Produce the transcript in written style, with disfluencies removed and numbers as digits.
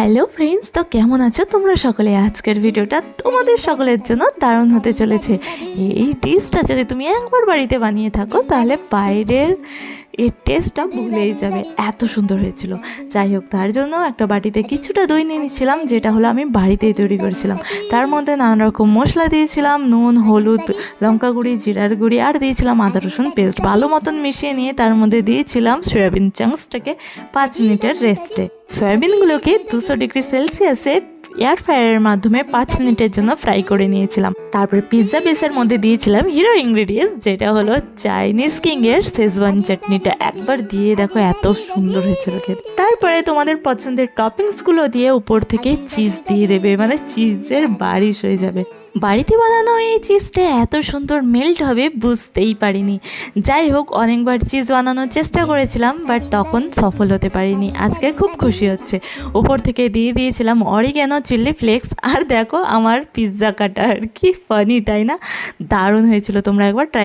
Hello friends, তো কেমন আছো তোমরা সকলে? আজকের ভিডিওটা তোমাদের সকলের জন্য দারুণ হতে চলেছে। এই ডিশটা যদি তুমি একবার বাড়িতে বানিয়ে থাকো তাহলে বাইরের এর টেস্টটা ভুলেই যাবে, এত সুন্দর হয়েছিল। যাই হোক, তার জন্য একটা বাটিতে কিছুটা দই নিয়ে নিয়েছিলাম, যেটা হলো আমি বাড়িতেই তৈরি করেছিলাম। তার মধ্যে নানা রকম মশলা দিয়েছিলাম, নুন, হলুদ, লঙ্কা গুঁড়ি, জিরার গুঁড়ি, আর দিয়েছিলাম আদা রসুন পেস্ট। ভালো মতন মিশিয়ে নিয়ে তার মধ্যে দিয়েছিলাম সয়াবিন চাংসটাকে 5 মিনিটের রেস্টে। সয়াবিনগুলোকে 200 ডিগ্রি সেলসিয়াসে এয়ার ফ্রায়ারের মাধ্যমে 5 মিনিটের জন্য ফ্রাই করে নিয়েছিলাম। তারপরে পিৎজা বেসের মধ্যে দিয়েছিলাম হিরো ইনগ্রেডিয়েন্টস, যেটা হলো চাইনিজ কিংয়ের শেজওয়ান চাটনিটা। একবার দিয়ে দেখো, এত সুন্দর হয়েছিল খেতে। তারপরে তোমাদের পছন্দের টপিংসগুলো দিয়ে উপর থেকে চিজ দিয়ে দেবে, মানে চিজের বারিশ হয়ে যাবে। বাড়িতে বানানো এই চিজটা এত সুন্দর মেল্ট হবে বুঝতেই পারিনি। যাই হোক, অনেকবার চিজ বানানোর চেষ্টা করেছিলাম, বাট তখন সফল হতে পারিনি। আজকে খুব খুশি হচ্ছে। উপর থেকে দিয়ে দিয়েছিলাম অরিগ্যানো, চিলি ফ্লেক্স, আর দেখো আমার পিৎজা কাটার। কি ফানি তাই না? দারুণ হয়েছিল, তোমরা একবার ট্রাই